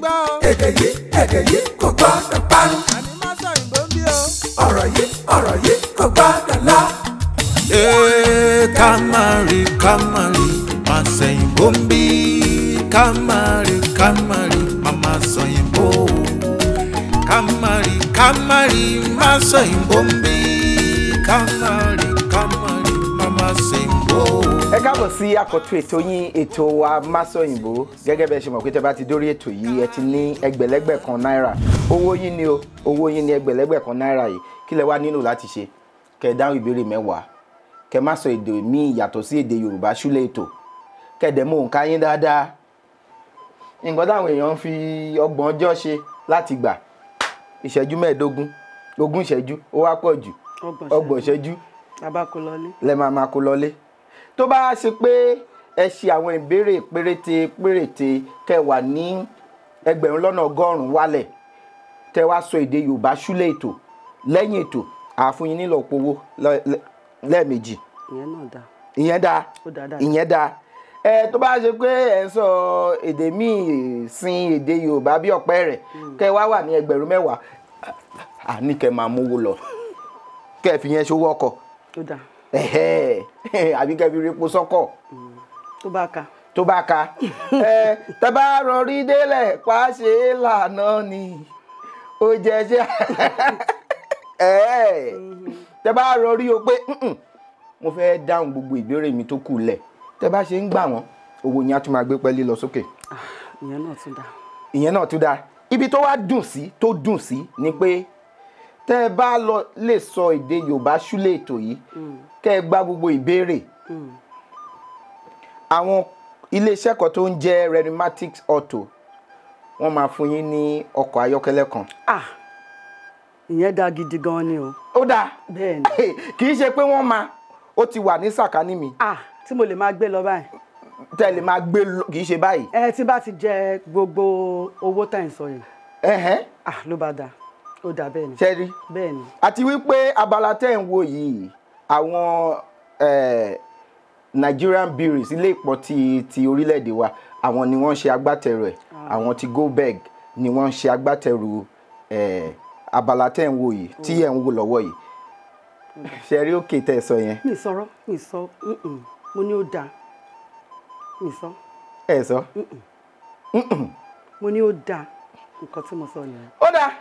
gbọ́ o. èdè yìí kò gbọ́dọ̀ parun. àní má sọ òyìnbó ń bí o. ọ̀rọ̀ yìí kò gbọ́dọ̀ lọ. Kamari, ma sayimbo mbi. Kamari, mama sayimbo. Kamari, ma sayimbo mbi. Kamari, mama sayimbo. Ẹ káàbọ̀ sí àkọ́tún ètò yín ètò wa Masọ̀yìnbó. Gẹ́gẹ́ bẹ́ẹ̀ ṣe mọ̀ pé tẹ́ bá ti dórí ètò yìí ẹ ti ní ẹgbẹ̀lẹ́gbẹ̀ kan náírà. Owó yín ni o, owó yín ni ẹgbẹ̀lẹ́gbẹ̀ kan náírà yìí. Kí lẹ wá nílò láti ṣe? Kẹ́ dáhùn ìbéèrè 10. Kẹ́ má sọ èdè míì yàtọ̀ sí èdè Yorùbá ṣúlẹ̀ ètò. Kẹ́ dẹ̀ mọ̀ òǹkà yín dáadáa. Nǹkan táwọn èèyàn ń fi 30 ọjọ́ ṣe láti gbà. Ìṣẹ́jú 15, 20 ìṣẹ́jú, ó wá pọ̀ jù. 30 ìṣẹ́jú. Lẹ máa kó lọlé. Tó bá ṣe pé ẹ ṣe àwọn ìbéèrè péréte kẹ́ wà ní 100 wálẹ̀ tẹ́ wá sọ èdè Yorùbá ṣúlẹ̀ ètò lẹ́yìn ètò àfún yín nílò owó lẹ́ẹ̀mejì. Ìyẹn dáa. Tó bá ṣe pé ẹ ń sọ èdè míì sin èdè Yorùbá bí ọ̀pẹ rẹ̀ kẹ́ wá wà ní 10,000 àní kẹ́ máa mówó lọ kẹ́ fi yẹn ṣòwò ọkọ̀. Àbí kẹ́ fi repo sọ́kọ̀. Tó bá ka. Tẹ́ bá rọrí délẹ̀ pàṣẹ lànà ni ó jẹ́jẹ́. Tẹ́ bá rọrí o pé mo fẹ́ dáhùn gbogbo ìbéèrè mi tó kù lẹ̀. Tẹ́ bá ṣe ń gbà wọ́n owó yẹn á tún máa gbé pẹ́lí lọ sókè. Ìyẹn náà tún dáa. Ibi tó wá dùn sí ni pé tẹ́ bá lè sọ èdè Yorùbá ṣúlẹ̀ ètò yìí kẹ́ ẹ gbá gbogbo ìbéèrè. Àwọn iléeṣẹ́ kan tó ń jẹ́ Renomatics Auto wọ́n máa fún yín ní ọkọ̀ ayọ́kẹ́lẹ́ kan. Ìyẹn dá gidi gan ni o. Ó dáa. Bẹ́ẹ̀ni. Kì í ṣe pé ó ti wà ní sàkání mi. Tí mo lè máa gbé lọ báyìí. Tẹ́ lè máa gbé lọ kì í ṣe báyìí. Tí bá ti jẹ gbogbo owó tá ì sọ yẹn. Ló bá dáa. Ó dáa bẹ́ẹ̀ ni. Ṣẹ́rí. Bẹ́ẹ̀ ni. Àti wípé abala tẹ́ ń wo yìí àwọn Nigerian breweries ilé ìpọ̀ ti orílẹ̀-èdè wa àwọn ni wọ́n ṣe agbátẹrù ẹ̀. Àwọn ti Goldberg ni wọ́n ṣe agbátẹrù abala tẹ́ ń wo yìí tí ẹ̀ ń wo lọ́wọ́ yìí. Ṣẹ́rí òkè tẹ́ sọ yẹn. Mi sọ mo ní ó dáa. Mi sọ. Ẹ sọ. Mo ní ó dáa nǹkan tí mo sọ nìyẹn. Ó dáa.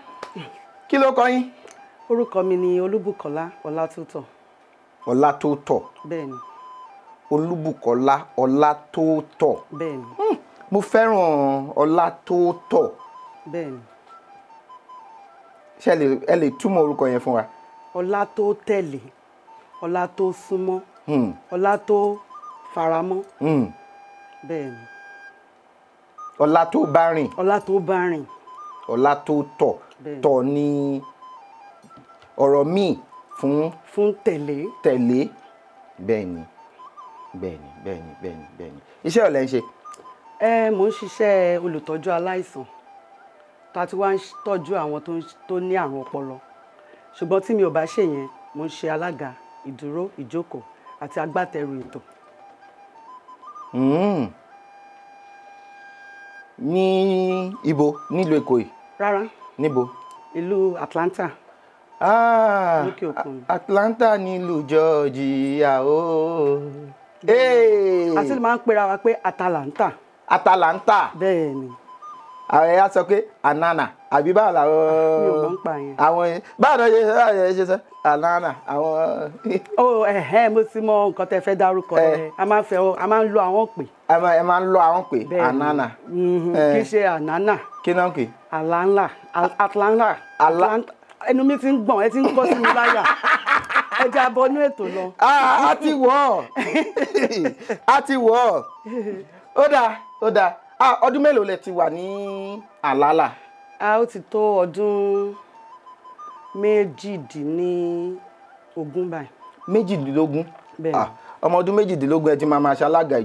Kí ló kọ yín? Orúkọ mi ni Olúbùkọ́lá Ọlátótọ̀. Ọlátótọ̀. Bẹ́ẹ̀ni. Olúbùkọ́lá Ọlátótọ̀. Bẹ́ẹ̀ni. Mo fẹ́ràn Ọlátótọ̀. Bẹ́ẹ̀ni. Ṣé ẹ lè túmọ̀ orúkọ yẹn fún wa? Ọlá tó tẹ̀lé, ọlá tó súnmọ́, ọlá tó faramọ́. Bẹ́ẹ̀ni. Ọlá tó bá rìn. Ọlá tó bá rìn. Ọlá tó tọ̀. Tọ̀ ni ọ̀rọ̀ míì fún tẹ̀lé. Bẹ́ẹ̀ni. Iṣẹ́ ọ̀lẹ́ ń ṣe. Mò ń ṣiṣẹ́ olùtọ́jú aláìsàn tá a ti wá ń tọ́jú àwọn tó ní àrùn ọpọlọ. Ṣùgbọ́n tí mi ò bá ṣe yẹn mo ń ṣe alága ìdúró ìjókòó àti agbátẹrù ètò. Ní ibo nílùú Èkó yìí? Rárá. Níbo? Ìlú Atlanta. Lókè òkun. Atlanta nílùú Georgia o. Àti lè máa ń pera wa pé Atalanta. Bẹ́ẹ̀ni. Àwọn ẹ̀yà sọ pé anana àbí báwo làwọn. Mi ò mọ̀ ń pa yẹn. Àwọn báwo ló ṣe sọ anana àwọn. Mo ti mọ nǹkan tẹ́ fẹ́ dárúkọ yẹn. A máa ń lo àwọn pè. Ẹ máa ń lo àwọn pè anana. Kì í ṣe anana. Kí náà pè? Atlanta. Ẹnu mi ti ń gbọ̀n, ẹ ti ń kọ́ sí mi láyà. Ẹ jẹ́ abọ́nú ètò lọ. A ti wọ̀. Ó dáa. Ọdún mélòó lẹ ti wà ní Àlálà? Ó ti tó ọdún 18 báyìí. 18? Bẹ́ẹ̀ni. Ọmọ ọdún 18 ẹ ti máa ṣe alága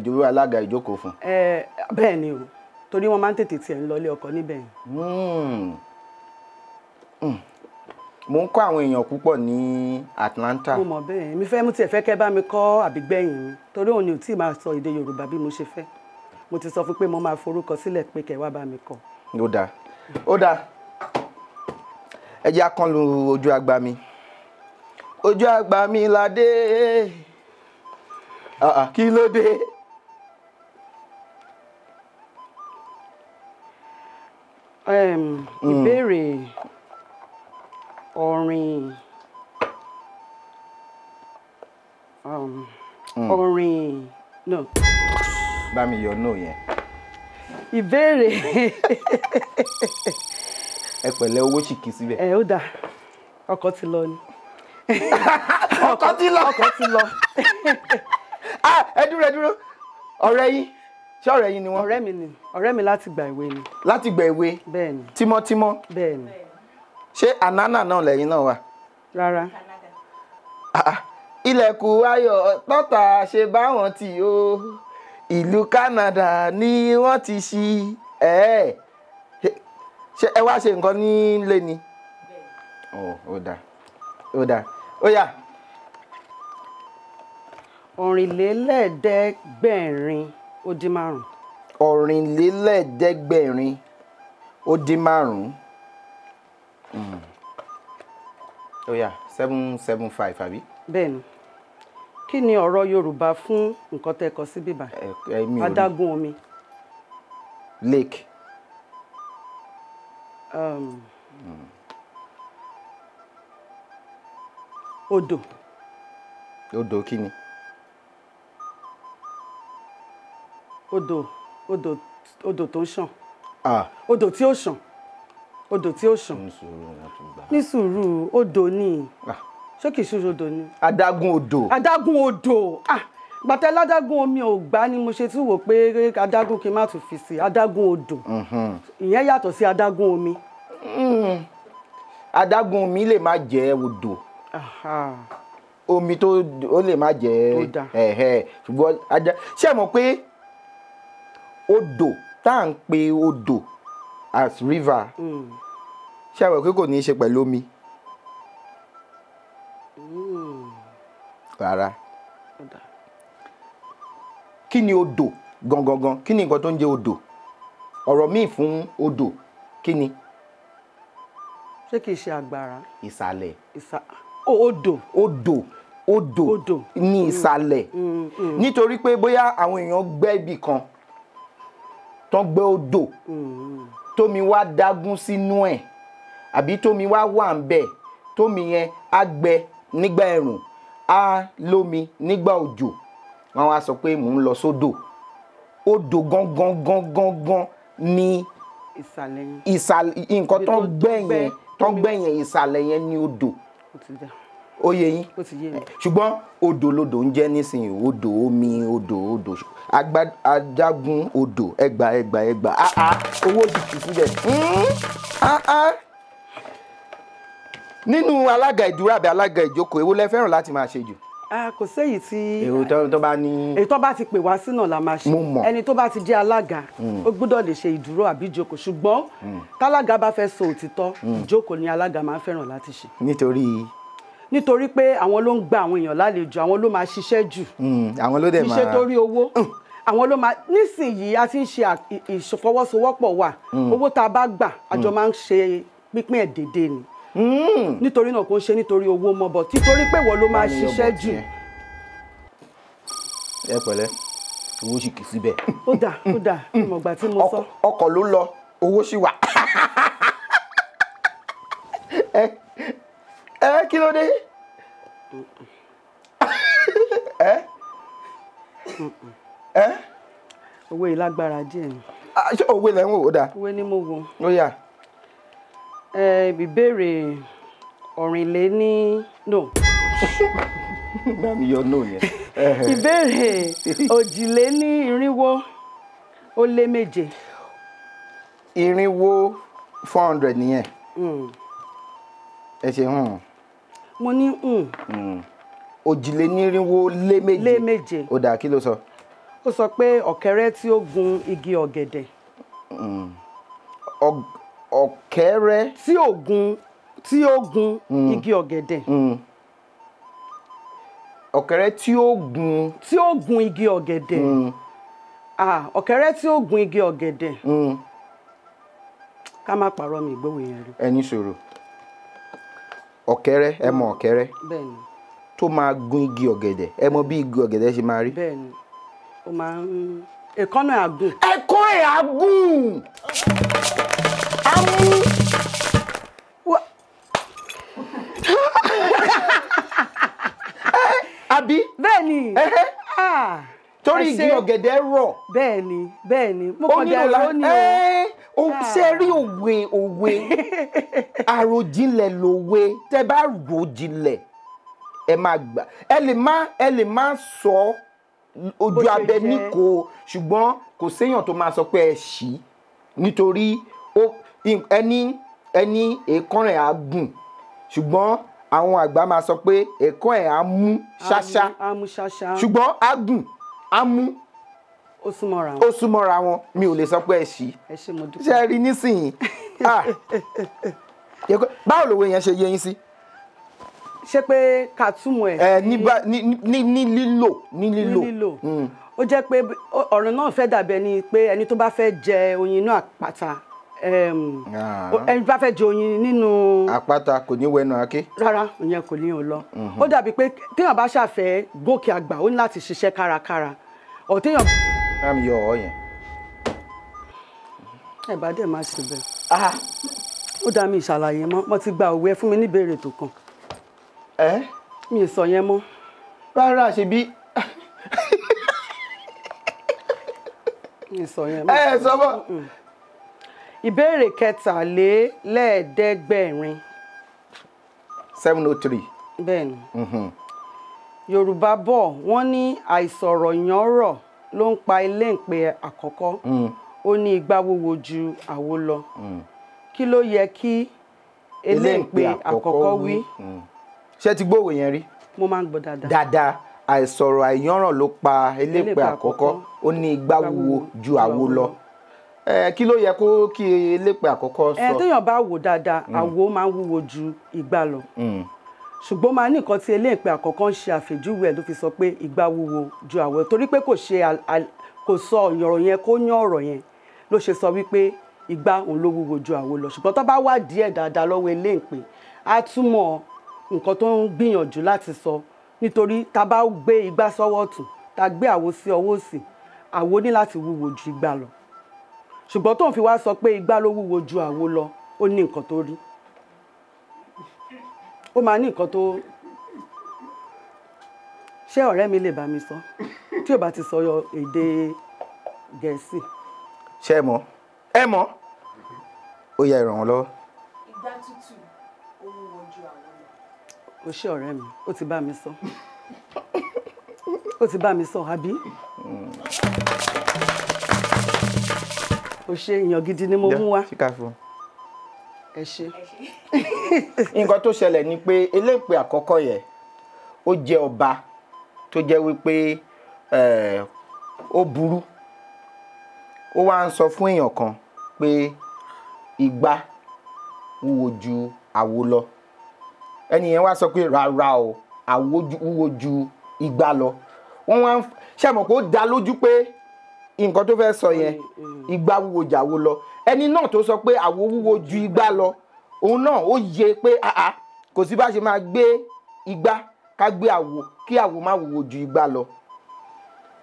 ìjókòó fún. Bẹ́ẹ̀ ni o, torí wọ́n máa ń tètè tiẹ̀ ń lọlé ọkọ níbẹ̀. Mo ń kọ́ àwọn èèyàn púpọ̀ ní Atlanta. Mo mọ̀ bẹ́ẹ̀, mo tiẹ̀ fẹ́ kẹ́ bá mi kọ́ àbígbẹ̀yìn mi torí òun ni ò tí ì máa sọ èdè Yorùbá bí mo ṣe fẹ́. Mo ti sọ fún pé mo máa forúkọ sílẹ̀ pé kẹ́ wá bá mi kọ́. ó dáa ó dáa ẹ jẹ́ akànlu ojú àgbà mi ojú àgbà mi la dé kí ló dé. Ìbéèrè orin orin no. Bá mi yọ no yẹn. Ìbéèrè. Ẹ pẹ̀lẹ́ owó ṣìkì síbẹ̀. Ó dà ọkọ̀ ti lọ ni. Ọkọ̀ ti lọ. Ọkọ̀ ti lọ. Ẹ dúró ọ̀rẹ́ yín ṣé ọ̀rẹ́ yín ni wọ́n. Ọ̀rẹ́ mi ni ọ̀rẹ́ mi láti gbà ìwé ni. Láti gbà ìwé. Bẹ́ẹ̀ni. Tímọ́tímọ́. Bẹ́ẹ̀ni. Ṣé ànánà náà lẹ́yìn náà wà. Rárá. Ilẹ̀kùn ayọ̀ tọ́ta ṣe báwọn tì ó ìlú Canada ni wọ́n ti ṣí ṣe ẹ wá ṣe nǹkan nílé ni. Ó dáa ó dáa ó yá. Ọ̀rìnlélẹ́ẹ̀ẹ́dẹ́gbẹ̀rin ó dín márùn. Ọ̀rìnlélẹ́ẹ̀ẹ́dẹ́gbẹ̀rin ó dín márùn. Ó yá 775 àbí. Bẹ́ẹ̀ni. Kí ni ọ̀rọ̀ Yorùbá fún nǹkan tẹ́ kọ sí bíbá? Adágún omi. Lake. Odò. Odò kí ni? Odò tó ṣàn. Odò tí ó ṣàn. Odò tí ó ṣàn. Ní sùúrù odò ni. Ṣé kìí ṣe odò ni? Adágún odò. Adágún odò. Gbàtẹ́ ládágún omi ò gbá ni mo ṣe tún wò pé adágún kí n má tún fi sí adágún odò. Ìyẹn yàtọ̀ sí adágún omi. Adágún omi lè má jẹ́ odò. Omi tó ó lè má jẹ́ ṣùgbọ́n ṣé mọ̀ pé odò tá à ń pe odò as river ṣé mọ̀ pé kò ní í ṣe pẹ̀lú omi. Rárá. Kí ni odò gangan? Kí ni nǹkan tó ń jẹ́ odò? Ọ̀rọ̀ míì fún odò kí ni? Ṣé kìí ṣe àgbàrá? Ìsàlẹ̀. Odò ní ìsàlẹ̀. Nítorí pé bóyá àwọn èèyàn gbẹ́ ibì kan tó gbẹ́ odò tómi wá dágún sínú ẹ̀ àbí tómi wá wà ń bẹ̀ tómi yẹn á gbẹ nígbà ẹ̀rùn á lómi nígbà òjò wọ́n wá sọ pé mò ń lọ sódò. Odò gangan ní ìsàlẹ̀ nǹkan tó gbẹ́ yẹn ìsàlẹ̀ yẹn ní odò. Ó yé yín. Ṣùgbọ́n odò lodò ń jẹ́ nísìnyí odò omi odò adágún odò ẹgbà owó ṣìkì síbẹ̀. Nínú alága ìdúró àbí alága ìjókòó èwo lẹ fẹ́ràn láti máa ṣe jù? Kò séyìí tí èrò tó bá ní. èyí tó bá ti pè wá sí náà la máa ṣe. Mo mọ̀. Ẹni tó bá ti jẹ́ alága ó gbọ́dọ̀ lè ṣe ìdúró àbí ìjókòó ṣùgbọ́n tálága bá fẹ́ sọ òtítọ́ ìjókòó ni alága máa ń fẹ́ràn láti ṣe. Nítorí pé àwọn ló ń gba àwọn èèyàn lálejò àwọn ló máa ṣiṣẹ́ jù. Àwọn ló dẹ̀ máa iṣẹ́ torí owó àwọn ló máa nísìnyìí a ti ń ṣe ìfọwọ́sowọ́pọ̀ wà owó tá a bá gbà àjọ máa ń ṣe pínpín ẹ̀ déédéé ni. Nítorí náà kò ń ṣe nítorí owó mọ́ bọ̀ títorí pé wọ́n ló máa ṣiṣẹ́ jù. Ẹ pẹ̀lẹ́ owó sì kì í síbẹ̀. Ó dà ìmọ̀gbà tí mo sọ. Ọkọ̀ ló lọ owó sì wà. Kí ló dé? Owó yìí lágbára díẹ̀ ni. Owó ilẹ̀ ń wò ó dáa. Owó ni mo wò. Ó yá. Ìbéèrè no. Bámi yọ no yẹn. Ìbéèrè òjìlénírínwó ó lé méje. Irínwó 400 nìyẹn. Ẹ ṣe mo ní òjìlénírínwó lé méje. Lé méje. Ó dáa kí ló sọ? Ó sọ pé ọ̀kẹ́rẹ́ tí ó gun igi ọ̀gẹ̀dẹ̀. Ọ̀kẹ́rẹ́ tí ó gun igi ọ̀gẹ̀dẹ̀. Ọ̀kẹ́rẹ́ tí ó gun igi ọ̀gẹ̀dẹ̀. Ọ̀kẹ́rẹ́ tí ó gun igi ọ̀gẹ̀dẹ̀. ká má parọ́ mi ìgbówó yẹn rí. ẹni sọ̀rọ̀ ọ̀kẹ́rẹ́ ẹ mọ ọ̀kẹ́rẹ́ bẹ́ẹ̀ni tó máa gún igi ọ̀gẹ̀dẹ̀ ẹ mọ bí igi ọ̀gẹ̀dẹ̀ ṣe máa rí. bẹ́ẹ̀ni ó máa ń èkánná àgùn. ẹ̀kọ́ ẹ̀ àgùn amú. àbí. bẹ́ẹ̀ni torí igi ọ̀gẹ̀dẹ̀ rọ̀. bẹ́ẹ̀ni mo kàn dé àrò ní o. ṣe rí òwe àròjinlẹ̀ lòwe tẹ́ bá rò jinlẹ̀ ẹ máa gbà ẹ lè má sọ ojú abẹ níko ṣùgbọ́n kò séèyàn tó máa sọ pé ẹ ṣí nítorí ẹni èékánná ẹ̀ á gùn ṣùgbọ́n àwọn àgbà máa sọ pé èékánná ẹ̀ á mú ṣáṣá ṣùgbọ́n á gùn á mú ó súnmọ́ra wọn mi ò lè sọ pé ẹ ṣí ṣe rí nísìnyí báwo lòwe yẹn ṣe yé yín sí. ṣé pé ká túmọ̀ ẹ̀. ní lílò. ó jẹ́ pé ọ̀rọ̀ náà fẹ́ dàbẹ̀ ni pé ẹni tó bá fẹ́ jẹ oyin inú àpáta ẹni bá fẹ́ jẹ oyin nínú. àpáta kò ní wẹnu àáké. rárá ìyẹn kò ní o lọ. ó dàbí pé téèyàn bá ṣàfẹ́ gòkè àgbà ó ní láti ṣiṣẹ́ kárakára téèyàn. máa yọ ọ yẹn. ẹ bá dẹ̀ máa ṣe bẹ́ẹ̀. ó dá mi ìṣàlàyé mọ́ mo ti gba òwe fún mi níbèrè tó kàn. mi ì sọ yẹn mọ́. rárá ṣe bí. mi ì sọ yẹn mọ́. sọ mọ́. ìbéèrè kẹtàlélẹ́ẹ̀ẹ́dẹ́gbẹ̀rin. 703. bẹ́ẹ̀ni. yorùbá bọ̀ wọ́n ní àìsọ̀rọ̀ yanrọ̀ ló ń pa ilé ìpè àkọ́kọ́ ó ní igbá wúwo ju àwo lọ kí ló yẹ kí ilé ìpè àkọ́kọ́ wí. ṣé ti gbọ́ òwe yẹn rí. mo máa ń gbọ́ dáadáa. dáadáa àìsọ̀rọ̀ àìyanràn ló pa ilé ìpè àkọ́kọ́ ó ní igbá wúwo ju àwo lọ kí ló yẹ kí ilé ìpè àkọ́kọ́ sọ. téèyàn bá wò dáadáa àwo máa ń wúwo ju igbá lọ ṣùgbọ́n máa ní nǹkan tí eléèpẹ̀ àkọ́kọ́ ń ṣe àfẹ́júwe ẹ̀ ló fi sọ pé igbá wúwo ju àwo torí pé kò sọ ọ̀rọ̀ yẹn kó yán ọ̀rọ̀ yẹn ló ṣe sọ wípé igbá òun ló wúwo ju àwo lọ ṣùgbọ́n tó bá wá díẹ̀ dáadáa lọ́wọ́ eléèpẹ̀ á túmọ̀ nǹkan tó ń gbìyànjú láti sọ nítorí tá a bá gbé igbá sọ́wọ́ ọ̀tún tá a gbé àwo sí ọwọ́ òsì àwo ní láti wúwo ju igbá lọ ṣùgbọ́n tóun fi wá sọ pé igbá ló wúwo ju àwo lọ ó ní nǹkan tó rí ó máa ní nǹkan tó ṣé ọ̀rẹ́ mi lè bá mi sọ tí ò bá ti sọ èdè gẹ̀ẹ́sì. ṣé ẹ mọ̀ ó yẹ ìrànwọ́ lọ́wọ́. igbá tútù ó wúwo ju àwo lọ. ó ṣé ọ̀rẹ́ mi ó ti bá mi sọ ó ti bá mi sọ àbí. ó ṣe èèyàn gidi ni mo mú wá. ẹ ṣé. nǹkan tó ṣẹlẹ̀ ni pé eléèpè àkọ́kọ́ yẹn ó jẹ́ ọba tó jẹ́ wípé ó burú ó wá ń sọ fún èèyàn kan pé igbá wúwo ju àwo lọ ẹni yẹn wá sọ pé rárá o àwo wúwo ju igbá lọ wọ́n wá ń ṣàmọ̀ pé ó dá lójú pé nǹkan tó fẹ́ sọ yẹn igbá wúwo ju àwo lọ ẹni náà tó sọ pé àwo wúwo ju igbá lọ òun náà ó yẹ pé kò sí bá ṣe máa gbé igbá ká gbé àwo kí àwo má wúwo ju igbá lọ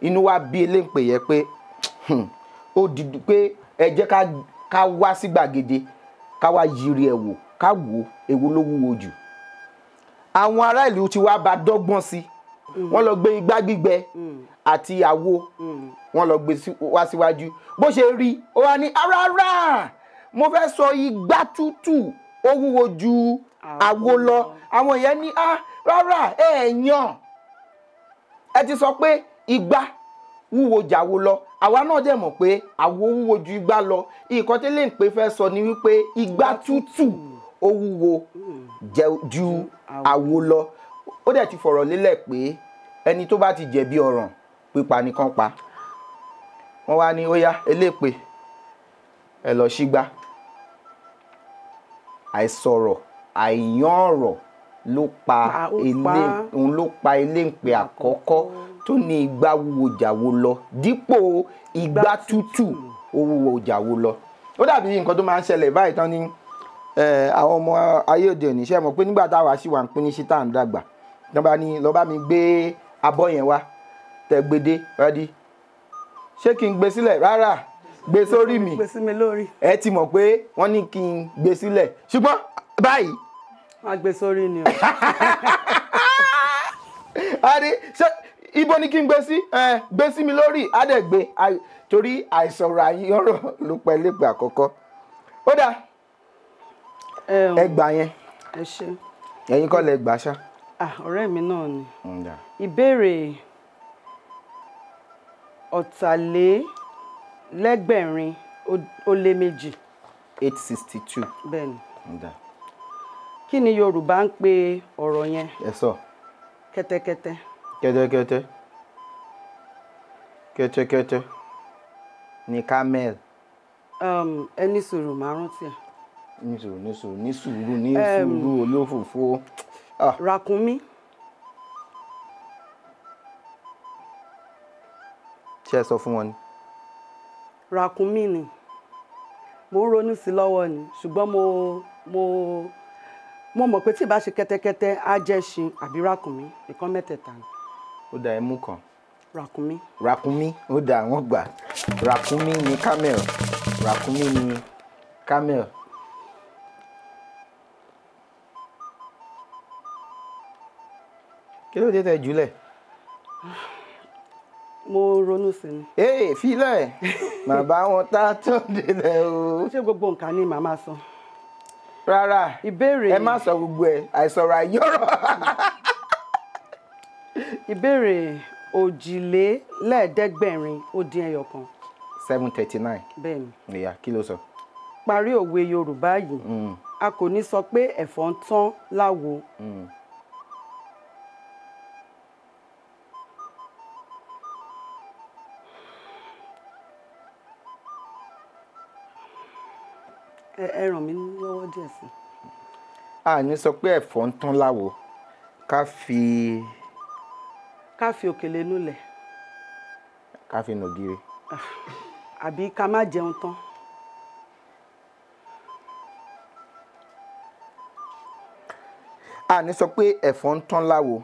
inú wa bí eléǹpè yẹ pé ó dìdú pé ẹ jẹ́ ká wá sí gbàgede ká wá yiri ẹ̀ wò ká wò èwo ló wúwo jù àwọn ará ìlú ti wá bá dọ́gbọ́n sí wọ́n lọ gbé igbá gbígbẹ àti àwo wọ́n lọ gbé wá síwájú bó ṣe rí ó wá ní rárá mo fẹ́ sọ igbá tútù ó wúwo ju àwo lọ àwọn yẹn ní rárá yàn ẹ ti sọ pé igbá wúwo jàwo lọ àwa náà dẹ̀ mọ̀ pé àwo wúwo ju igbá lọ nǹkan tí lè ń pè fẹ́ sọ ni wípé igbá tútù ó wúwo ju àwo lọ ó dẹ̀ ti fọ̀rọ̀ lélẹ̀ pé ẹni tó bá ti jẹ̀bi ọ̀ràn pípa nìkan pa wọ́n wá ní ó yá eléèpè ẹ lọ sígbá àìsọ̀rọ̀ àìyán ọ̀rọ̀ ló pa eléǹpè àkọ́kọ́ tó ní igbá wúwo jàwo lọ dípò igbá tútù ó wúwo jàwo lọ ó dàbí nǹkan tó máa ń ṣẹlẹ̀ báyìí tán ní àwọn ọmọ ayé òde òní ṣe mọ̀ pé nígbà táwa ṣì wà ń pín ní ṣí tá à ń dàgbà tán bá ní lọ bá mi gbé abọ́ yẹn wá tẹ gbede rádí ṣé kí n gbé sílẹ̀ rárá gbé sórí mi gbé sí mi lórí. ẹ ti mọ̀ pé wọ́n ní kí n gbé sílẹ̀ ṣùgbọ́n báyìí. wọ́n á gbé sórí ni o. adé ṣé ibo ni kí n gbé sí gbé sí mi lórí adẹ́gbé torí àìsọ̀rọ̀ àyọ̀rọ̀ ló pẹ́ lépè àkọ́kọ́ ó dáa ẹ gbà yẹn ẹ ṣe. ẹ̀yin kọ́ lẹ gbà ṣá. ọ̀rẹ́ mi náà ni ìbéèrè ọ̀tàlélẹ́gbẹ̀rin ó lé méjì. 862. bẹ́ẹ̀ni. kí ni Yorùbá ń pe ọ̀rọ̀ yẹn? ẹ sọ. kẹ́tẹ́kẹ́tẹ́. kẹ́tẹ́kẹ́tẹ́ kẹ́tẹ́kẹ́tẹ́ ní camel. ẹ ní sùúrù máa rántí ẹ. ní sùúrù olófòfó. ràkúnmí. ṣé ẹ sọ fún wọn ni. ràkúnmí ni mo ń ronú sí lọ́wọ́ ni ṣùgbọ́n mo mọ̀ pé tí ìbá ṣe kẹ́tẹ́kẹ́tẹ́ á jẹ́ ṣin àbí ràkúnmí ìkan mẹ́tẹ̀ẹ̀ta ni. ó dá ẹmú kan. ràkúnmí. ràkúnmí ó dá àwọn gbà ràkúnmí ni camel ràkúnmí ni camel. kí ló dé tẹ jùlẹ̀. mo ronú sí ni. filẹ̀ bàbá wọn tá tó délẹ̀ o. ṣé gbogbo nǹkan ni màmá sọ. rárá ìbéèrè ẹ má sọ gbogbo ẹ àìsọ̀rọ̀ àyọ̀rọ̀. ìbéèrè òjìlélẹ́ẹ̀ẹ́dẹ́gbẹ̀rin ó dín ẹyọ kan. 739. bẹ́ẹ̀ni. ìyá kí ló sọ. parí òwe Yorùbá yìí a kò ní sọ pé ẹ̀fọ́ ń tán láwo. ẹ ràn mí lọ́wọ́ díẹ̀ sí. a ní sọ pé ẹ̀fọ́ ń tán láwo ká fi òkèlè nulẹ̀. ká fi nògiri. àbí ká má jẹun tán. a ní sọ pé ẹ̀fọ́ ń tán láwo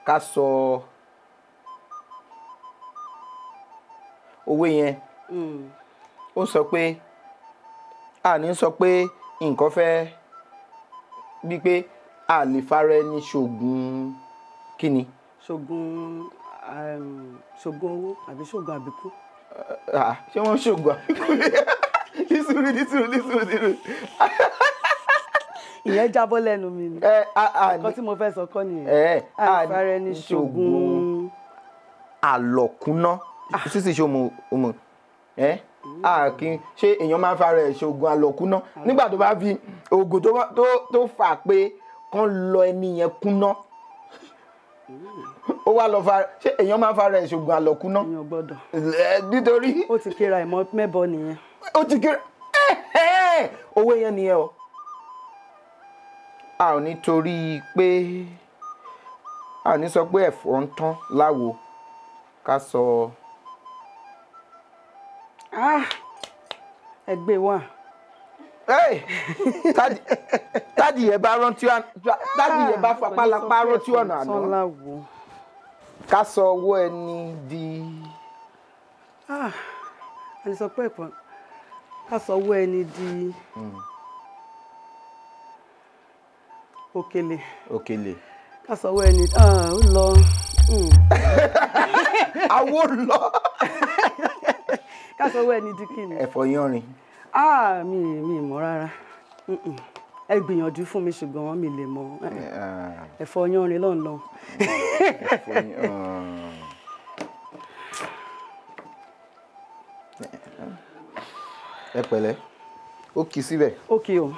ká sọ òwe yẹn ó sọ pé a ní sọ pé nǹkan fẹ́ bí pé a lè fara ẹni ṣògùn kíni. ṣògùn owó àbí ṣògùn àbíkú. ṣé wọ́n ṣògùn àbíkú nísùúrù. ìyẹn jábọ́ lẹ́nu mi ni nǹkan tí mo fẹ́ sọ kọ́ nìyẹn a lè fara ẹni ṣògùn àlọ̀kúnná sísì ṣe ọmọ kí ṣé èèyàn máa ń fara ẹ̀ ṣògùn àlọ̀kúnná nígbà tó bá fi oògùn tó fà pé kán lọ ẹni yẹn kúnná ó wá lọ fara ṣé èèyàn máa ń fara ẹ̀ ṣògùn àlọ̀kúnná. èèyàn gbọ́dọ̀. nítorí. ó ti kíra ìmọ̀ mẹ́bọ nìyẹn. ó ti kíra owó yẹn nìyẹn o. a ò ní torí pé a ò ní sọ pé ẹ̀fọ́ ń tán láwo ká sọ. ẹgbẹ́ wa. tádì yẹn bá rántí tádì yẹn bá fapálápá rántí ọ̀nà àná ká sọ owó ẹni di. a lè sọ pé ẹ̀pọ̀n ká sọ owó ẹni di òkèlè. ká sọ owó ẹni ó lọ. àwo lọ. ká sọ owó ẹni di kí ni. ẹ̀fọ́ yanrìn. mi mọ̀ rárá ẹ gbìyànjú fún mi ṣùgbọ́n mi lè mọ̀ ẹ̀fọ́ yanrìn lọ́nà. ẹ pẹ̀lẹ́ ó kì í síbẹ̀. ó kì í o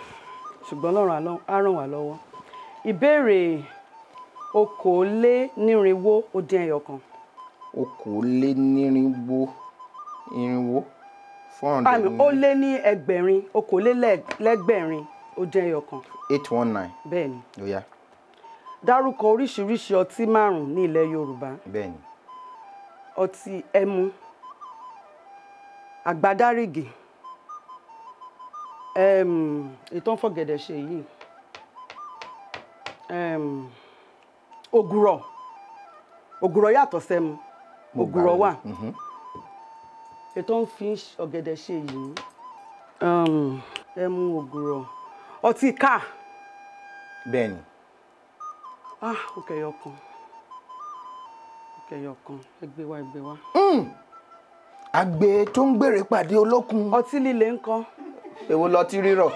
ṣùgbọ́n Ọlọ́run á ràn wá lọ́wọ́. ìbéèrè okòólénírínwó ó dín ẹyọ kan. okòólénírínwó 400. ó lé ní ẹgbẹ̀rin okòólélẹ́gbẹ̀rin ó dín ẹyọ kan. 819. bẹ́ẹ̀ni. ó yá. dárúkọ oríṣiríṣi ọtí márùn-ún ní ilẹ̀ Yorùbá. bẹ́ẹ̀ni. ọtí ẹmu àgbádárìgì Ìtọ́ ń fọ̀gẹ̀dẹ̀ ṣe yìí. Ògùrọ̀. Ògùrọ̀ yàtọ̀ sẹ́mu. Ògùrọ̀ wà. Ìtọ́ ń fi ọ̀gẹ̀dẹ̀ ṣe yìí. Ẹmu ògùrọ̀. Ọtí ká. Bẹ́ẹ̀ni. Ó kẹyọ kan. Ẹgbẹ́ wa. Àgbẹ̀ tó ń gbèrè pàdé olókun. Ọtí líle ńkọ́. Èwo lọtí rírọ̀?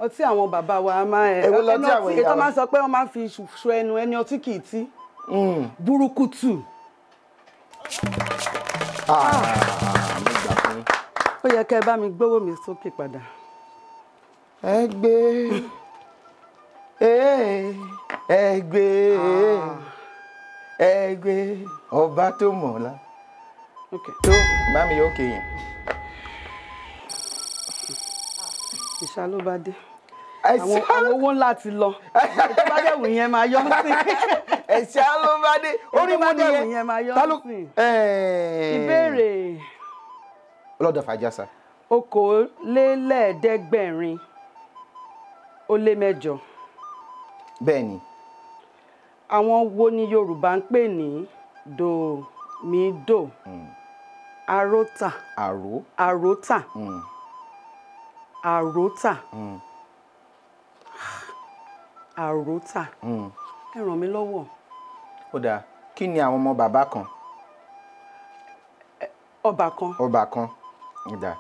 Ọtí àwọn bàbá wa máa Èwo lọtí àwọn ìyá wa? Ètò máa sọ pé wọ́n máa fi ṣu ẹnu ẹni ọtí kì í tí. Burúkutu. Mo gbà fún. Ó yẹ kẹ́ ẹ bá mi gbówó mi sókè padà. Ẹgbẹ́ ọba tó mọ̀ọ́lá. Tó bá mi yóò kéyìn. Ìṣá ló bá dé. Àwọn owó ńlá ti lọ. Ètò bá dẹ̀wù yẹn máa yọ sí. Ẹ̀ṣá ló bá dé. Orí Ètò bá mú dẹ̀wù nìyẹn. yẹn máa yọ sí. Ìbéèrè. Ọlọ́dọ̀ fàjásà. 2,708. Bẹ́ẹ̀ni. Àwọn wo ni Yorùbá ń pè ní dòmídò? Àrótà. Àrótà. Àrótà. Ẹ ràn mí lọ́wọ́. Ó dáa. Kí ni àwọn ọmọ bàbá kan? Ọbàkan. Ọbàkan. Ó dáa.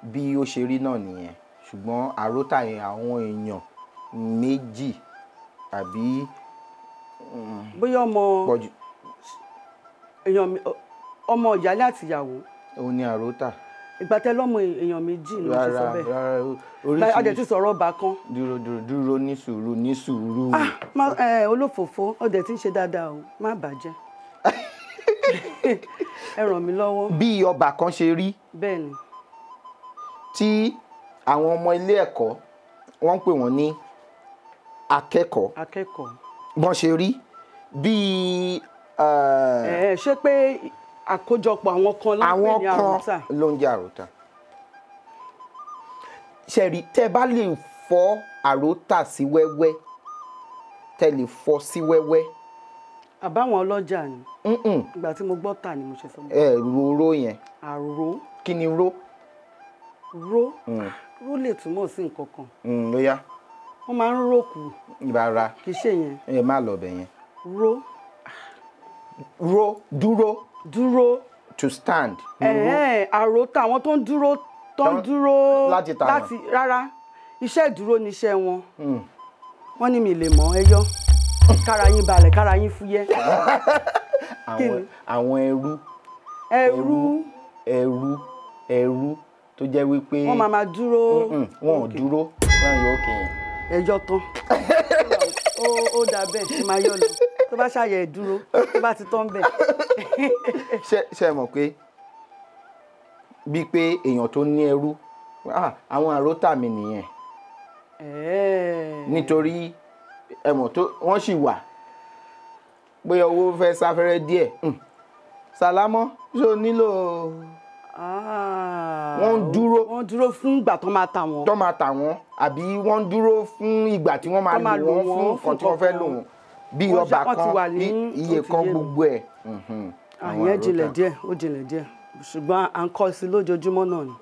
Bí ó ṣe rí náà nìyẹn. Ṣùgbọ́n àrótà yẹn àwọn èèyàn méjì àbí bóyá ọmọ ìyálé àti ìyàwó. Òun ni àrótà. Ìgbà tẹ́ lọ́mọ èèyàn méjì ló ṣe sọ bẹ́ẹ̀. Rárá. A dẹ̀ ti sọ̀rọ̀ ọbàkan. Dúró ní sùúrù. Olófòfó ọdẹ tí ń ṣe dáadáa o, má bàjẹ́. Ẹ ràn mí lọ́wọ́. Bí ọbàkan ṣe rí. Bẹ́ẹ̀ni. Tí àwọn ọmọ ilé ẹ̀kọ́ wọ́n ń pè wọ́n ní akẹ́kọ̀ọ́. Bọ́n ṣe rí bí. Ṣé pé àkójọpọ̀ àwọn kan ló ń pè ní àrótà? Ló ń jẹ́ àrótà. Ṣẹ̀rí tẹ́ bá lè fọ́ àrótà sí wẹ́wẹ́, tẹ́ lè fọ́ sí wẹ́wẹ́. Àbáwọn ọlọ́jà ni. Ìgbà tí mo gbọ́ tà ni mo ṣe sọ. Ró yẹn. Àró. Kí ni ró? Ró. Ró lè túmọ̀ sí nǹkan kan. Ló yá. Wọ́n máa ń rókù. Rárá. Kì í ṣe yẹn. Ẹ má lọ bẹ̀ yẹn. Ró. Dúró. To stand. Àrótà àwọn tó ń dúró láti rárá iṣẹ́ ìdúró ni iṣẹ́ wọn. Wọ́n ní mi lè mọ̀ ẹ yọ. Kára yín balẹ̀, kára yín fúyẹ́. Àwọn ẹrú tó jẹ́ wípé. Wọ́n máa dúró. Wọ́n ò dúró. Wọ́n yóò kéyìn. Ẹjọ́ tán. Ó dà bẹ́ẹ̀ ṣe máa yọ lọ. Tó bá ṣàyẹ̀ dúró, tó bá ti tán bẹ́ẹ̀. Ṣé ẹ mọ̀ pé bíi pé èèyàn tó ní ẹrú, àwọn àrótà mi nìyẹn. Nítorí ẹmọ̀ tó wọ́n sì wà pé owó fẹ́ sáfẹ́rẹ́ díẹ̀. Sàlámọ́ ṣó nílò. Wọ́n dúró fún ìgbà tó máa tà wọ́n. Àbí wọ́n dúró fún ìgbà tí wọ́n máa lò wọ́n fún nǹkan tí wọ́n fẹ́ lò wọ́n. Bí ọbàkan bí iye kan gbogbo ẹ̀. Àyẹn jinlẹ̀ díẹ̀, ó jinlẹ̀ díẹ̀. Ṣùgbọ́n à ń kọ́ sí lójoojúmọ́ náà ni.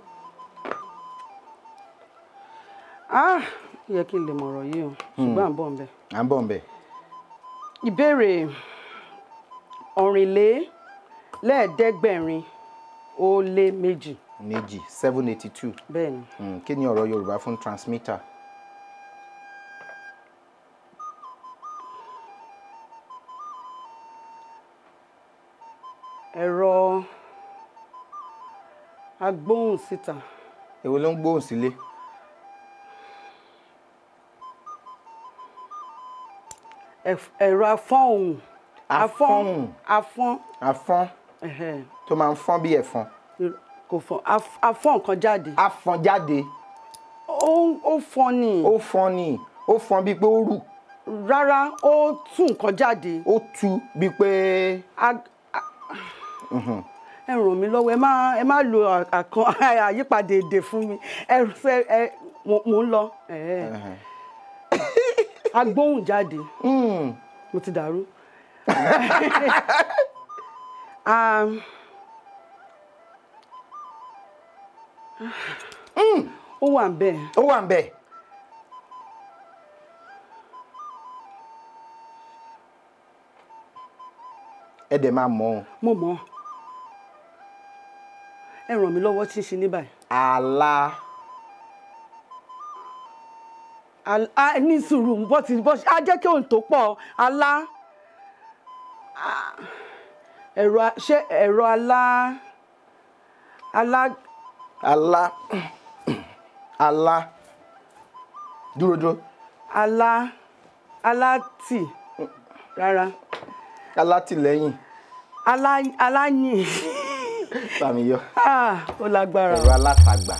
Ó yẹ kí n lè mọ̀rọ̀ yìí o. Ṣùgbọ́n à ń bọ̀ ń bẹ̀. Ìbéèrè 4,502. 782. Bẹ́ẹ̀ni. Kí ni ọ̀rọ̀ Yorùbá fún transmitter? Ẹ̀rọ agbóhùn síta. Èwo ló ń gbóhùn sílé? Ẹ̀rọ afọ́hùn. Afọ́n. Tó máa ń fọ́n bí ẹ̀fọn. Kò fọ́n. Afọ́n kan jáde. Afọ́n jáde. Ó fọ́n ni. Ó fọ́n bíi pé ó rù. Rárá, ó tú nǹkan jáde. Ó tú bíi pé. ẹ ràn mí lọ́wọ́ ẹ má lo àyípadà èdè fún mi mò ń lọ agbóhùn jáde mo ti dàrú ó wà ń bẹ̀. ó wà ń bẹ̀. ẹ dẹ̀ máa mọ̀ ọ́. mo mọ̀ ẹ ràn mí lọ́wọ́ tí ń ṣe ní báyìí. àlá. ní sùúrù bó a jẹ́ kí òun tó pọ̀ àlá ẹ̀rọ àlá dúró. alátì rárá. alátìlẹ́yìn. aláyìn. Fàmíyọ. Ó lágbára. Ẹ̀rọ alátagbà.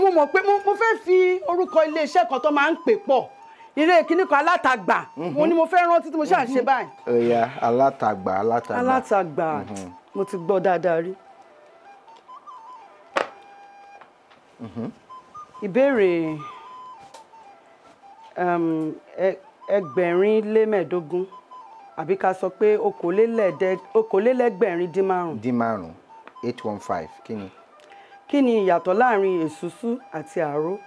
Mo mọ̀ pé mo fẹ́ fi orúkọ iléeṣẹ́ kan tó máa ń pè pọ̀. Ilé kíní kan alátagbà. Mo ní mo fẹ́ rántí tí mo ṣáà ṣe báyìí. Ọ̀ya alátagbà. Alátagbà. Mo ti gbọ́ dáadáa rí. Ìbéèrè 815 àbí ká sọ pé 2,815. 815 kí ni? Kí ni ìyàtọ̀ láàrin èsúsú àti àró?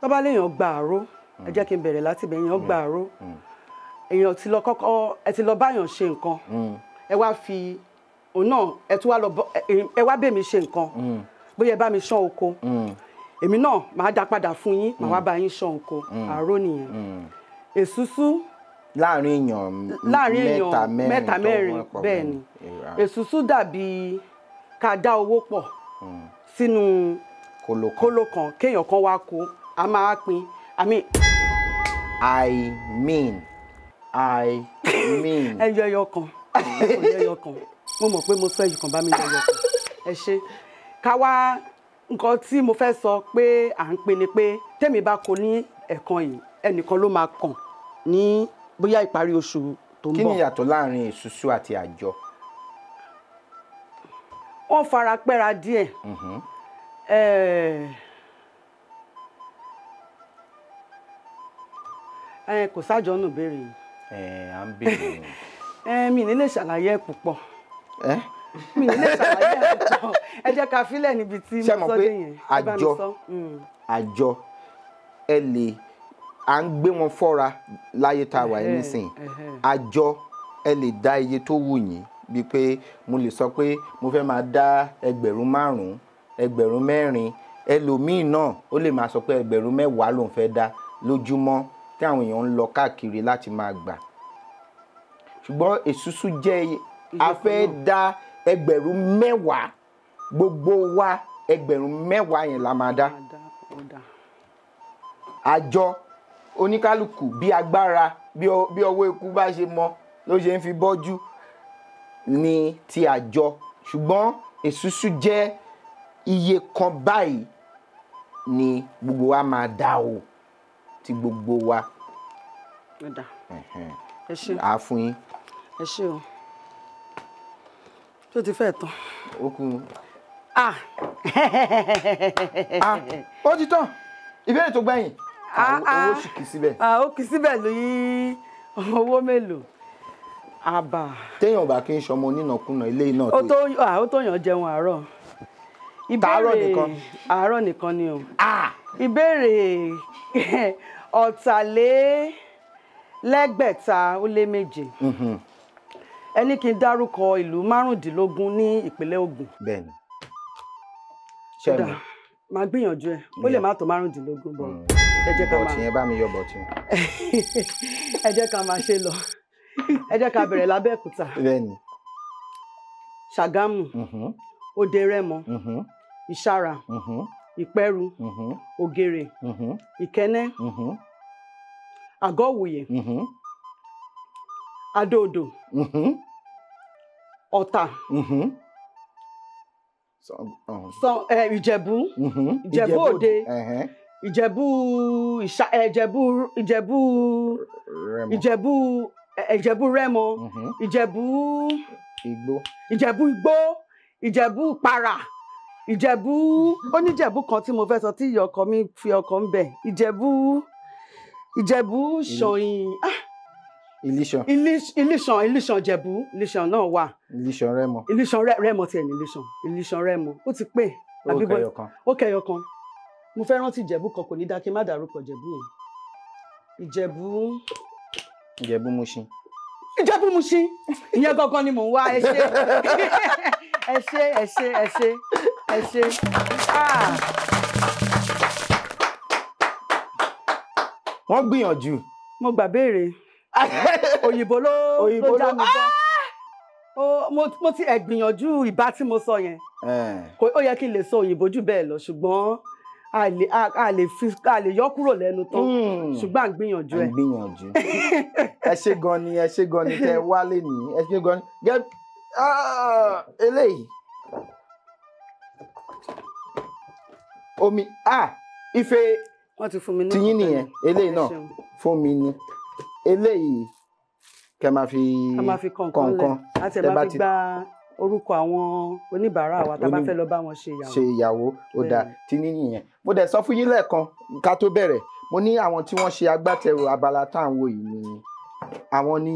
Tó bá léèyàn gba àró, ẹ jẹ́ kí n bẹ̀rẹ̀ láti bẹ̀ èèyàn gba àró. Èèyàn ti lọ kọ́kọ́ ẹ ti lọ báyàn ṣe nǹkan. Ẹ wá fi òun náà ẹ wá bẹ̀ mí ṣe nǹkan. Bóyá ẹ bá mi ṣán oko. Èmi náà máa dá padà fún yín, màá wá bá yín ṣán oko. Àró nìyẹn. Èsúsú láàrin èèyàn mẹ́ta mẹ́rin bẹ́ẹ̀ ni. Èsúsú dàbí ká dá owó pọ̀ sínú kóló kan kéèyàn kan wá kó a máa pín. I mean. ẹyọ kan mo mọ̀ pé mo sọ ẹyọ kan bá mi yọ ẹyọ kan ẹ ṣe ká wá nǹkan tí mo fẹ́ sọ pé à ń pè ní pé tèmi bá kó ní ẹ̀kan yìí ẹnìkan ló máa kàn ní bóyá ìparí oṣù tó ń bọ̀. Kí ni ìyàtọ̀ láàrin èsúsú àti àjọ? Wọ́n fara pẹ́ra díẹ̀. Kò sájọ nù béèrè yìí. À ń béèrè. Mi ní lè ṣàlàyé ẹ̀ púpọ̀. Mi ní lè ṣàlàyé ẹ̀ púpọ̀. Ẹ jẹ́ ká fílẹ̀ níbi tí mo sọ dé yẹn. Àjọ ẹ lè à ń gbé wọn fọ́ra láyé tá a wà yìí nísìnyí. Àjọ ẹ lè dá iye tó wù yín bíi pé mo lè sọ pé mo fẹ́ máa dá 5,000 4,000 ẹlòmíì náà ó lè máa sọ pé 10,000 lòún fẹ́ dá lójúmọ́ tí àwọn èèyàn ń lọ káàkiri láti máa gbà. Ṣùgbọ́n èsúsú jẹ́ a fẹ́ dá 10,000 gbogbo wa 10,000 yẹn la máa dá. Àjọ oníkálukú bí agbára bí ọwọ́ eku bá ṣe mọ ló ṣe ń fi bọ́jú ní ti àjọ. Ṣùgbọ́n èsúsú jẹ́ iye kan báyìí ni gbogbo wa máa dá o ti gbogbo wa. Ẹ ṣé. À fún yín. Ẹ ṣé o. Tó ti fẹ́ tán. Ó kù. Ó ti tán. Ìbéèrè tó gbẹ̀yìn. Owó sì kì í síbẹ̀. Ó kì í síbẹ̀ lóyún owó mélòó. Téèyàn bá kí n ṣọmọ onínàkúnà ilé náà tó. Ó tó yàn jẹun àárọ̀. Àárọ̀ nìkan ni o. Ìbéèrè 4,607. Ẹni kí n dárúkọ ìlú 15 ní ìpínlẹ̀ Ògùn. Bẹ́ẹ̀ni. Ṣé máa gbìyànjú ẹ̀ ó lè má tó 15 bọ̀. Ẹ jẹ́ ká máa bọ̀tì yẹn bá mi yọ bọ̀tì. Ẹ jẹ́ ká máa ṣe lọ. Ẹ jẹ́ ká bẹ̀rẹ̀ l'Abẹ́òkúta. Bẹ́ẹ̀ni. Ṣàgámù. Òde Rẹ́mọ. Ìṣàrà. Ìpẹ́rù. Ògèrè. Ìkẹ́nẹ́. Àgọ́wòye. Adó-odò. Ọ̀tà. Ìjẹ̀bú. Ìjẹ̀bú Òde. Ìjẹ̀bú ìṣà Ìjẹ̀bú Ìjẹ̀bú Rẹ́mọ. Ìjẹ̀bú Ìjẹ̀bú Rẹ́mọ Ìjẹ̀bú Igbó. Ìjẹ̀bú Igbó Ìjẹ̀bú Para Ìjẹ̀bú oníjẹ̀bú kan tí mo fẹ́ sọ tí ìyá ọkọ mi fi ọkàn ń bẹ̀ Ìjẹ̀bú Ṣọ̀yìn Ilíṣàn. Ilíṣàn Ìjẹ̀bú Ilíṣàn náà wà. Ilíṣàn Rẹ́mọ. Ilíṣàn Rẹ́mọ tiẹ̀ ní Ilíṣàn Rẹ́mọ ó ti pé ó kẹyọ kan mo fẹ́ rántí Ìjẹ̀bú kan kò ní dá kí n má dárúkọ Ìjẹ̀bú yẹn Ìjẹ̀bú Mùṣín. Ìjẹ̀bú Mùṣín ìyẹn gangan ni mò ń wá ẹ ṣé ẹ ṣé Wọ́n gbìyànjú. Mo gbà béèrè òyìnbó ló já mi bọ́ mo ti ẹ̀ gbìyànjú ìbá tí mo sọ yẹn ó yẹ kí n lè sọ òyìnbó jù bẹ́ẹ̀ lọ ṣùgbọ́n a lè yọ kúrò lẹ́nu tán ṣùgbọ́n à ń gbìyànjú ẹ̀. ẹ ṣé gan ni tẹ́ wálé ní ẹ ṣé gan ni eléyìí omi ife wọ́n ti fún mi ní tiyín nìyẹn eléyìí náà fún mi ni eléyìí kẹ́ máa fi kọ̀ọ̀kan láti ẹ̀ máa fi gba orúkọ àwọn oníbàárà wa tá a bá fẹ́ lọ bá wọn ṣe ìyàwó ó dáa tí ní nìyẹn mo dẹ̀ sọ fún yín lẹ́ẹ̀kan ká tó bẹ̀rẹ̀ mo ní àwọn tí wọ́n ṣe agbátẹrù abala tá à ń wò yìí ni àwọn ní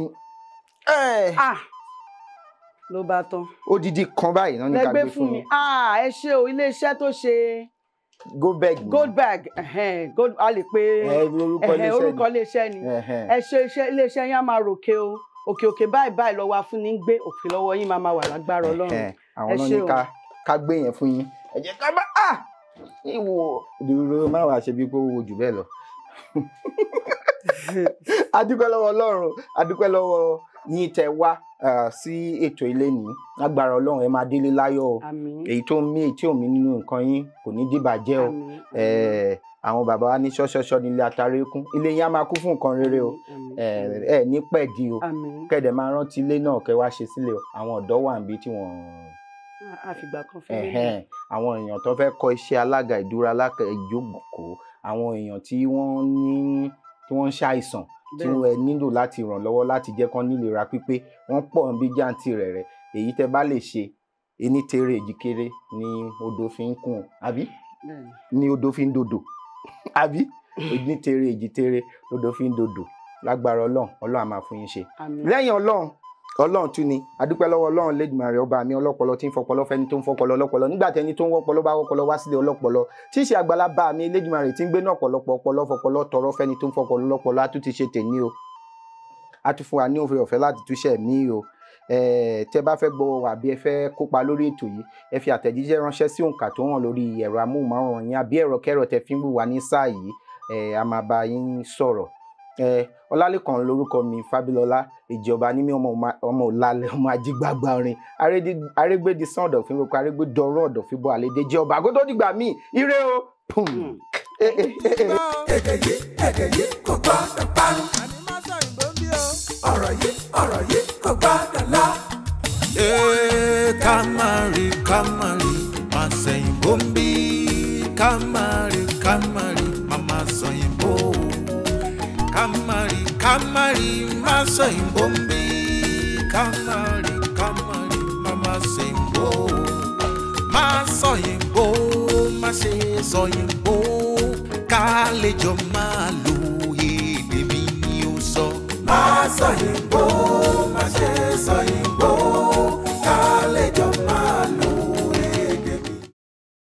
ló bá tán odidi kan báyìí náà ní ká gbé fún mi ẹ ṣé o iléeṣẹ́ tó ṣe Goldberg a lè pe orúkọ iléeṣẹ́ ni ẹ ṣe iléeṣẹ́ yẹn á máa ròkè o òkè báyìí lọ́wọ́ afúnni ń gbé òkè lọ́wọ́ yín máa wà lágbára Ọlọ́run àwọn náà ní ká gbé yẹn fún yín ẹ jẹ́ ká bá ìwò dúró má wàá ṣe bí kó wo jù bẹ́ẹ̀ lọ. adúpẹ́ lọ́wọ́ Ọlọ́run adúpẹ́ lọ́wọ́ yín tẹ́ wá sí ètò ilé ní lágbára Ọlọ́run ẹ máa délé láyọ̀ o èyí tó ń mí èyí tí ò mí nínú nǹkan yín kò ní dìbàjẹ́ o àwọn bàbá wa ní ṣọ́ṣọ́ṣọ́ nílé atarékún ilé yín á máa kún fún nǹkan rere o ẹ ní pẹ̀dí o kẹ́dẹ̀ máa rántí ilé náà kẹ́ wá ṣe sílẹ̀ o àwọn ọ̀dọ́ wà níbi tí wọ́n àfìgbà kan fún mi àwọn èèyàn tó fẹ́ kọ́ iṣẹ́ alága ìdúró alága ìjókòó àwọn èèyàn tí wọ́n ń ṣàìsàn tí wọ́n nílò láti ràn lọ́wọ́ láti jẹ́ kán nílera pípé wọ́n pọ̀ bí jàǹtì rẹ̀ èyí tẹ́ bá lè ṣe ení tèrè èjìkéré ni odò fi ń kún àbí ni odò fi ń dòdò àbí ení tèrè èjìtèrè odò fi ń dòdò lágbára Ọlọ́run á máa fún yín ṣe lẹ́yìn Ọlọ́run tún ni adúpẹ́ lọ́wọ́ Ọlọ́run Lédùmarè ọba mi ọlọ́pọlọ tí ń fọpọlọ fẹ́ni tó ń fọpọlọ ọlọ́pọlọ nígbà tẹni tó ń wọ́pọlọ bá wọ́pọlọ wá sílé ọlọ́pọlọ tí í ṣe àgbàlá bá mi Lédùmarè tí ń gbé náà ọ̀pọ̀lọpọ̀ ọpọlọ fọpọlọ tọrọ fẹ́ni tó ń fọpọlọ ọlọ́pọlọ á tún ti ṣe tèmi o á tún fún wa ní òfin ọ̀fẹ́ láti túṣẹ̀ mí o tẹ́ bá fẹ́ gbọ́ àbí ẹ fẹ́ kópa lórí ètò yìí ẹ fi àtẹ̀jíṣẹ́ ránṣẹ́ sí òǹkà tó hàn lórí ẹ̀rọ amóhùnmáwòrán yín àbí ẹ̀rọ kẹ́rọ tẹ́ fi ń wù wá ní sáà yìí a máa bá yín sọ̀rọ̀ Ọlálékan lórúkọ mi Fábílọ́lá ìjọba ní mi ọmọ òlàlẹ̀ ọmọ ajígbàgbà orin arégbèdì sàn ọ̀dọ̀fín roko arégbèdọ̀rọ̀ ọ̀dọ̀fín bọ̀ àlédè jẹ́ ọba àgọ́tọ̀ dìgbà míì ire o. èdè yìí kò gbọ́dọ̀ parun. ọ̀rọ̀ yìí kò gbọ́dọ̀ lọ. Kamari má sẹ́yìn bóńbí kamari mama sẹ́yìn bó. Kamari má sẹ́yìn bóńbí kamari mama sẹ́yìn bó. Má sọ̀yìn bó má ṣe sọ̀yìn bó kálejò máa lo èdè mi ni ó sọ. má sọ̀yìn bó má ṣe